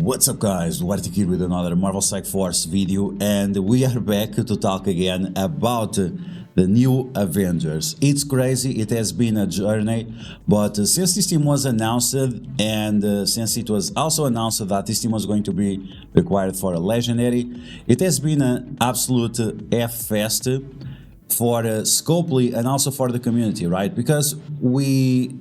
What's up guys, DuArktik here with another Marvel Strike Force video, and we are back to talk again about the new Avengers. It's crazy, it has been a journey, but since this team was announced and since it was also announced that this team was going to be required for a legendary, it has been an absolute F-fest for Scopely and also for the community, right? Because we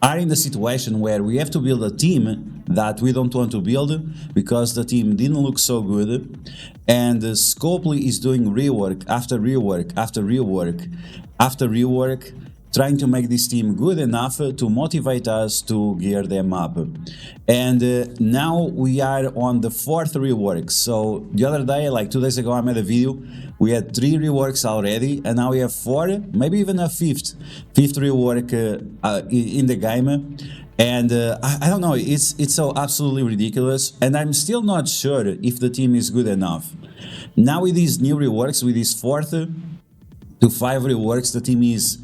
are in the situation where we have to build a team that we don't want to build because the team didn't look so good, and Scopely is doing rework after rework after rework after rework, trying to make this team good enough to motivate us to gear them up. And now we are on the 4th rework. So the other day, like 2 days ago, I made a video. We had 3 reworks already, and now we have 4, maybe even a fifth rework in the game. And I don't know, it's so absolutely ridiculous, and I'm still not sure if the team is good enough. Now with these new reworks, with these 4th to 5 reworks, the team is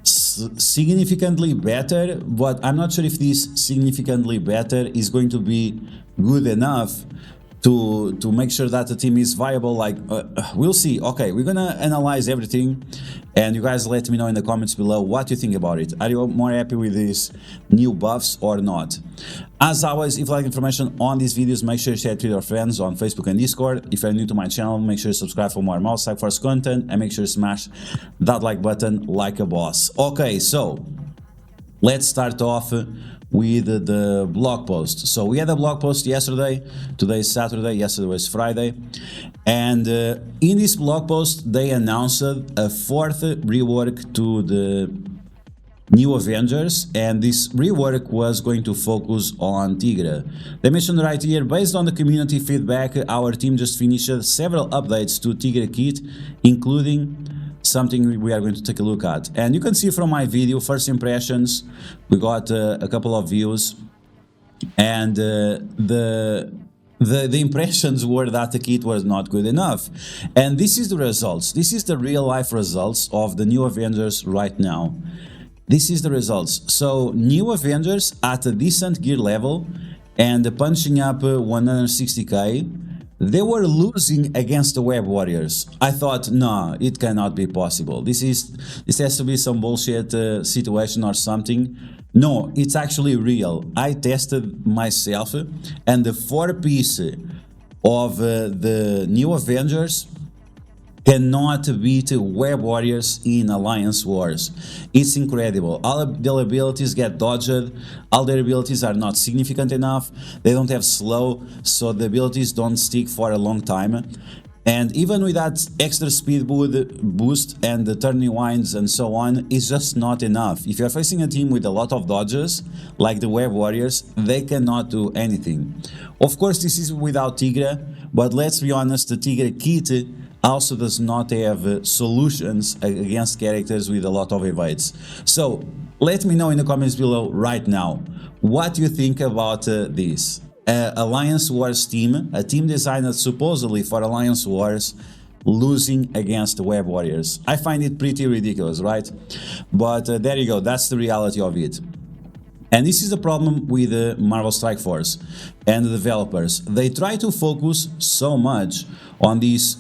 significantly better, but I'm not sure if this significantly better is going to be good enough to make sure that the team is viable. Like we'll see. Okay, we're gonna analyze everything, and you guys let me know in the comments below what you think about it. Are you more happy with these new buffs or not? As always, if you like information on these videos, make sure you share it with your friends on Facebook and Discord. If you're new to my channel, make sure you subscribe for more Marvel Strike Force content, and make sure you smash that like button like a boss. Okay, so let's start off with the blog post. So we had a blog post yesterday, today is Saturday, yesterday was Friday, and in this blog post they announced a 4th rework to the new Avengers, and this rework was going to focus on Tigra. They mentioned right here, based on the community feedback, our team just finished several updates to Tigra kit, including something we are going to take a look at. And you can see from my video, first impressions, we got a couple of views, and the impressions were that the kit was not good enough. And this is the results. This is the real life results of the new Avengers right now. This is the results. So new Avengers at a decent gear level and punching up 160k, they were losing against the Web Warriors. I thought, no, it cannot be possible. This has to be some bullshit situation or something. No, it's actually real. I tested myself, and the 4-piece of the new Avengers cannot beat Web Warriors in Alliance Wars. It's incredible. All their abilities get dodged, all their abilities are not significant enough, they don't have slow, so the abilities don't stick for a long time. And even with that extra speed boost and the turning winds and so on, it's just not enough. If you're facing a team with a lot of dodges, like the Web Warriors, they cannot do anything. Of course, this is without Tigra, but let's be honest, the Tigra kit also does not have solutions against characters with a lot of evades. So let me know in the comments below right now what you think about this. Alliance Wars team, a team designed supposedly for Alliance Wars, losing against the Web Warriors. I find it pretty ridiculous, right? But there you go, that's the reality of it. And this is the problem with Marvel Strike Force and the developers. They try to focus so much on this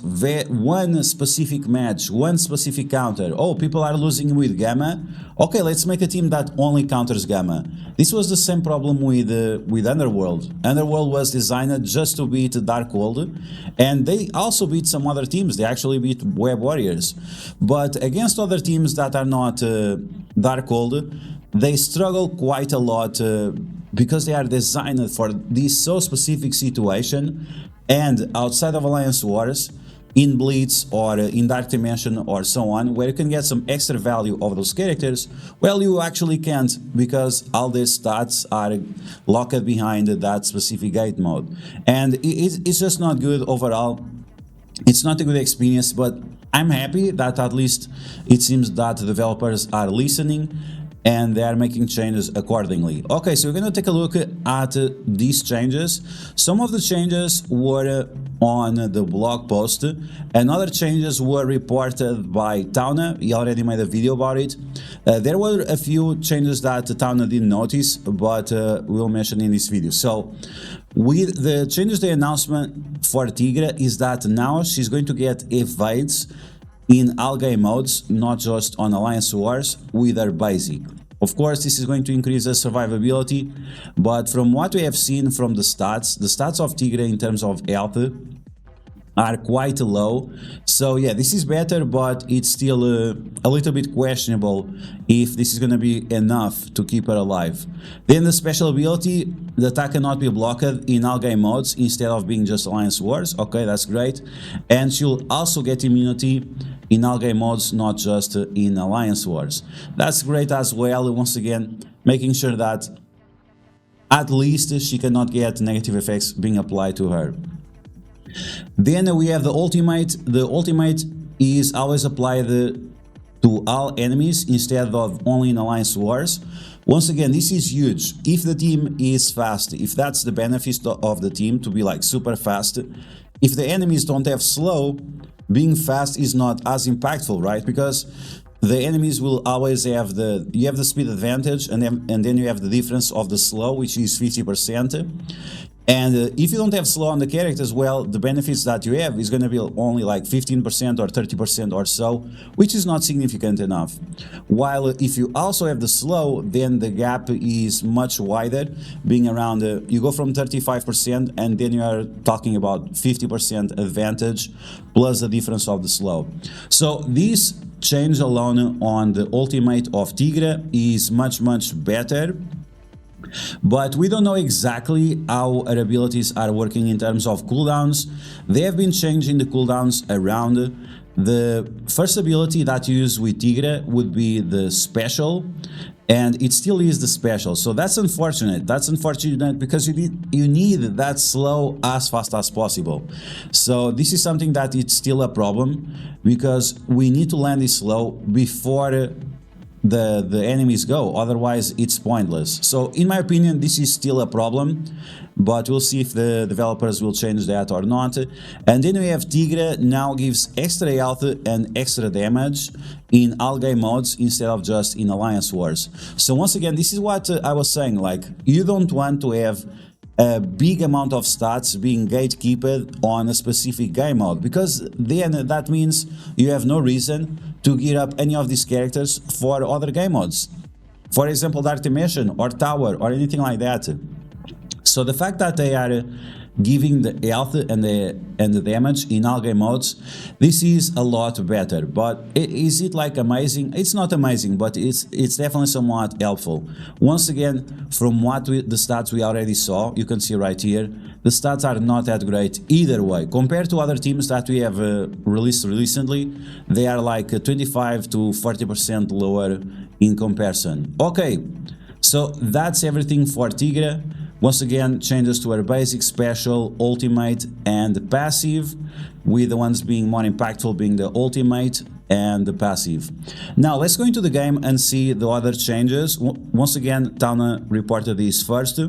one specific match, one specific counter. Oh, people are losing with Gamma. Okay, let's make a team that only counters Gamma. This was the same problem with Underworld. Underworld was designed just to beat Darkhold, and they also beat some other teams. They actually beat Web Warriors. But against other teams that are not Darkhold, they struggle quite a lot because they are designed for this so specific situation. And outside of Alliance Wars, in Blitz or in Dark Dimension or so on, where you can get some extra value of those characters, well, you actually can't, because all their stats are locked behind that specific gate mode. And it's just not good overall. It's not a good experience, but I'm happy that at least it seems that the developers are listening and they are making changes accordingly. Okay, so we're going to take a look at these changes. Some of the changes were on the blog post, and other changes were reported by Tauna. He already made a video about it. There were a few changes that Tauna didn't notice, but we'll mention in this video. So with the changes, the announcement for Tigra is that now she's going to get evades in all game modes, not just on Alliance Wars, with her basic. Of course, this is going to increase her survivability, but from what we have seen from the stats of Tigra in terms of health are quite low. So yeah, this is better, but it's still a little bit questionable if this is going to be enough to keep her alive. Then the special ability, the attack cannot be blocked in all game modes instead of being just Alliance Wars. Okay, that's great. And she'll also get immunity in all game modes, not just in Alliance Wars. That's great as well. Once again, making sure that at least she cannot get negative effects being applied to her. Then we have the ultimate. The ultimate is always applied to all enemies instead of only in Alliance Wars. Once again, this is huge. If the team is fast, if that's the benefit of the team, to be like super fast, if the enemies don't have slow, being fast is not as impactful, right? Because the enemies will always have you have the speed advantage, and then you have the difference of the slow, which is 50%. And if you don't have slow on the characters, well, the benefits that you have is going to be only like 15% or 30% or so, which is not significant enough. While if you also have the slow, then the gap is much wider, being around, you go from 35% and then you are talking about 50% advantage plus the difference of the slow. So this change alone on the ultimate of Tigra is much better. But we don't know exactly how her abilities are working in terms of cooldowns. They have been changing the cooldowns around. The first ability that you use with Tigra would be the special, and it still is the special. So that's unfortunate. That's unfortunate because you need that slow as fast as possible. So this is something that it's still a problem, because we need to land this slow before the enemies go, otherwise it's pointless. So in my opinion, this is still a problem, but we'll see if the developers will change that or not. And then we have Tigra now gives extra health and extra damage in all game modes instead of just in Alliance Wars. So once again, this is what I was saying, like, you don't want to have a big amount of stats being gatekeeped on a specific game mode, because then that means you have no reason to gear up any of these characters for other game modes. For example, Dark Dimension or Tower or anything like that. So the fact that they are giving the health and the damage in all game modes, this is a lot better. But is it like amazing? It's not amazing, but it's definitely somewhat helpful. Once again, from the stats we already saw, you can see right here, the stats are not that great either way. Compared to other teams that we have released recently, they are like 25 to 40% lower in comparison. Okay, so that's everything for Tigra. Once again, changes to her basic, special, ultimate, and passive, with the ones being more impactful being the ultimate and the passive. Now, let's go into the game and see the other changes. Once again, Tauna reported this first,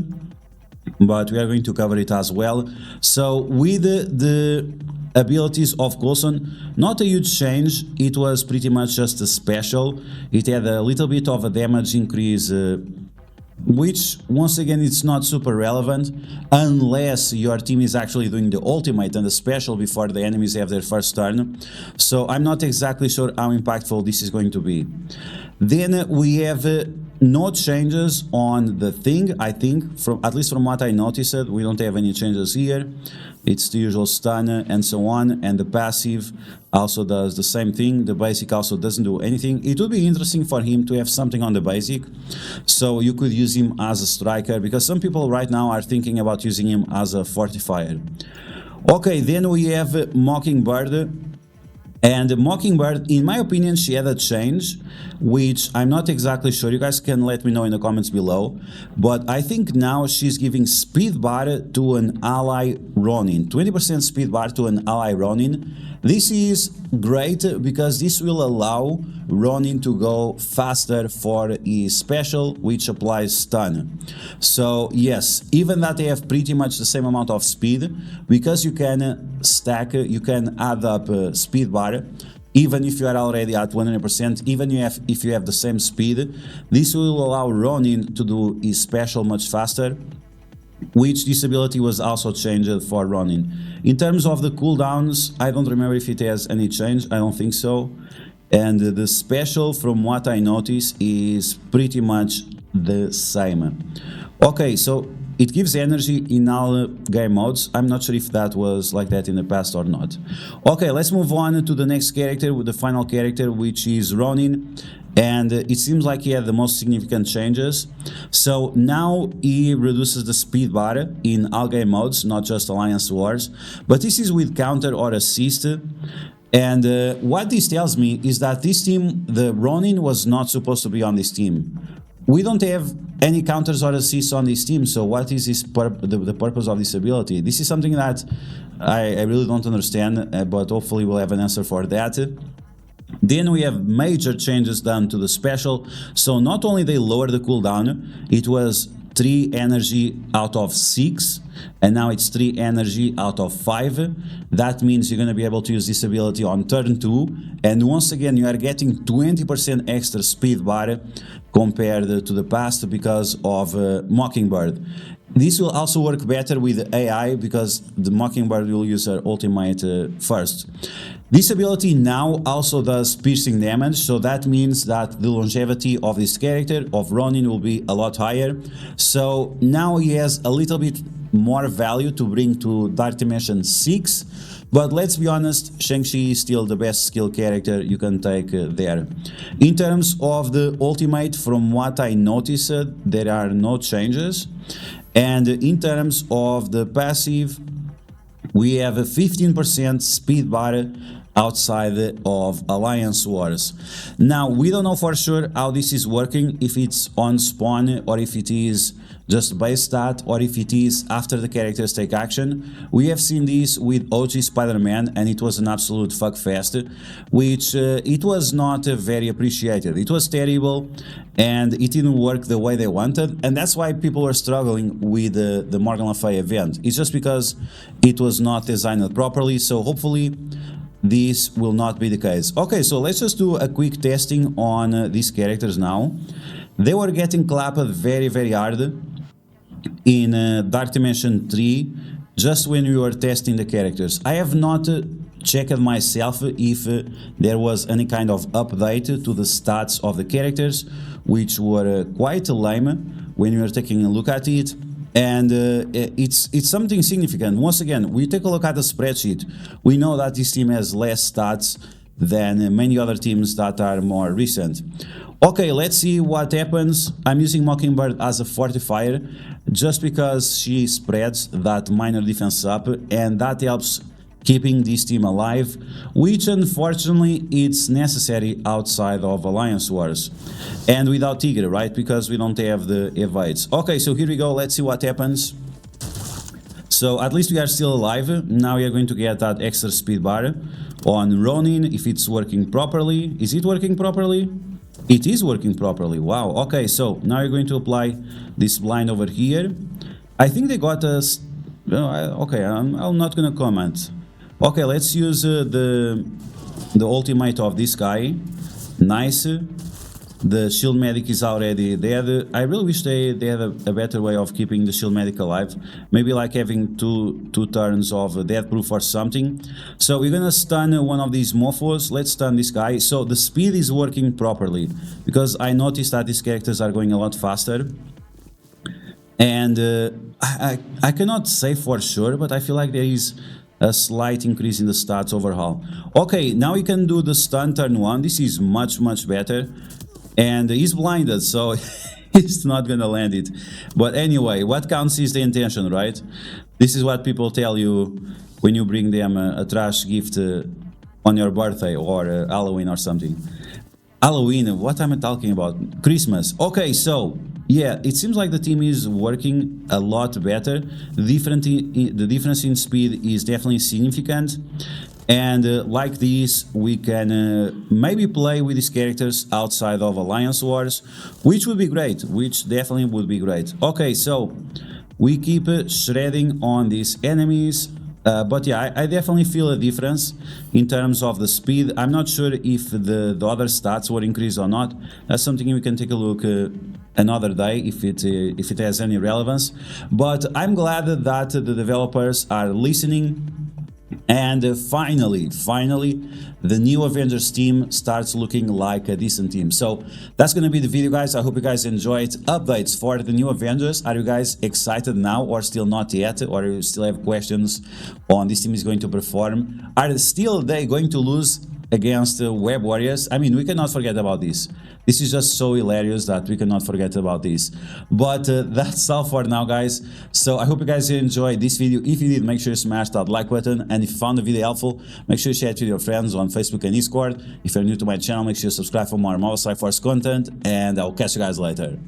but we are going to cover it as well. So, with the abilities of Coulson, not a huge change, it was pretty much just a special. It had a little bit of a damage increase, which once again it's not super relevant unless your team is actually doing the ultimate and the special before the enemies have their first turn. So I'm not exactly sure how impactful this is going to be. Then we have no changes on the thing, I think, at least from what I noticed. We don't have any changes here. It's the usual stun and so on, and the passive also does the same thing. The basic also doesn't do anything. It would be interesting for him to have something on the basic, so you could use him as a striker, because some people right now are thinking about using him as a fortifier. Okay, then we have Mockingbird. And Mockingbird, in my opinion, she had a change, which I'm not exactly sure. You guys can let me know in the comments below. But I think now she's giving speed bar to an ally Ronin. 20% speed bar to an ally Ronin. This is great because this will allow Ronin to go faster for his special, which applies stun. So yes, even that they have pretty much the same amount of speed, because you can stack, you can add up speed bar. Even if you are already at 100%, even if you have the same speed, this will allow Ronin to do his special much faster, which this ability was also changed for Ronin. In terms of the cooldowns, I don't remember if it has any change, I don't think so. And the special, from what I notice, is pretty much the same. Okay, so it gives energy in all game modes. I'm not sure if that was like that in the past or not. Okay, let's move on to the next character, with the final character, which is Ronin. And it seems like he had the most significant changes. So now he reduces the speed bar in all game modes, not just Alliance Wars. But this is with counter or assist. And what this tells me is that this team, the Ronin, was not supposed to be on this team. We don't have any counters or assists on this team, so what is this the purpose of this ability? This is something that I really don't understand, but hopefully we'll have an answer for that. Then we have major changes done to the special. So not only they lowered the cooldown, it was 3 energy out of 6, and now it's 3 energy out of 5. That means you're going to be able to use this ability on turn 2, and once again you are getting 20% extra speed bar compared to the past because of Mockingbird. This will also work better with AI because the Mockingbird will use her ultimate first. This ability now also does piercing damage, so that means that the longevity of this character, of Ronin, will be a lot higher. So now he has a little bit more value to bring to Dark Dimension 6, but let's be honest, Shang-Chi is still the best skill character you can take there. In terms of the ultimate, from what I noticed, there are no changes. And in terms of the passive, we have a 15% speed bar outside of Alliance Wars. Now, we don't know for sure how this is working, if it's on spawn or if it is just base stat or if it is after the characters take action. We have seen this with OG Spider-Man and it was an absolute fuckfest, which it was not very appreciated. It was terrible and it didn't work the way they wanted, and that's why people were struggling with the Morgan Le Fay event. It's just because it was not designed properly, so hopefully this will not be the case. Okay, so let's just do a quick testing on these characters now. They were getting clapped very, very hard in Dark Dimension 3, just when we were testing the characters. I have not checked myself if there was any kind of update to the stats of the characters, which were quite lame when we were taking a look at it. And it's something significant. Once again, we take a look at the spreadsheet. We know that this team has less stats than many other teams that are more recent. Okay, let's see what happens. I'm using Mockingbird as a fortifier just because she spreads that minor defense up, and that helps keeping this team alive, which unfortunately it's necessary outside of Alliance Wars and without Tigra, right? Because we don't have the evades. Okay, so here we go. Let's see what happens. So at least we are still alive. Now we are going to get that extra speed bar on Ronin if it's working properly. Is it working properly? It is working properly. Wow. Okay, so now you're going to apply this blind over here. I think they got us. Okay, I'm not gonna comment. Okay, let's use the ultimate of this guy. Nice. The shield medic is already dead. I really wish they had a better way of keeping the shield medic alive. Maybe like having two turns of death proof or something. So we're gonna stun one of these mofos. Let's stun this guy. So the speed is working properly, because I noticed that these characters are going a lot faster. And I cannot say for sure, but I feel like there is a slight increase in the stats overall. Okay, now we can do the stun turn 1. This is much better. And he's blinded, so he's not gonna land it. But anyway, what counts is the intention, right? This is what people tell you when you bring them a trash gift on your birthday or Halloween or something. Halloween, what am I talking about? Christmas. Okay, so yeah, it seems like the team is working a lot better. The difference in speed is definitely significant. And like this, we can maybe play with these characters outside of Alliance Wars, which would be great, which definitely would be great. Okay, so we keep shredding on these enemies. But yeah, I definitely feel a difference in terms of the speed. I'm not sure if the other stats were increased or not. That's something we can take a look another day if it has any relevance. But I'm glad that the developers are listening. And finally, the new Avengers team starts looking like a decent team. So that's going to be the video, guys. I hope you guys enjoyed. Updates for the new Avengers. Are you guys excited now or still not yet? Or you still have questions on this team is going to perform? Are still they going to lose against Web Warriors? I mean, we cannot forget about this. This is just so hilarious that we cannot forget about this. But that's all for now, guys. So I hope you guys enjoyed this video. If you did, make sure you smash that like button. And if you found the video helpful, make sure you share it with your friends on Facebook and Discord. If you're new to my channel, make sure you subscribe for more Marvel Strike Force content. And I'll catch you guys later.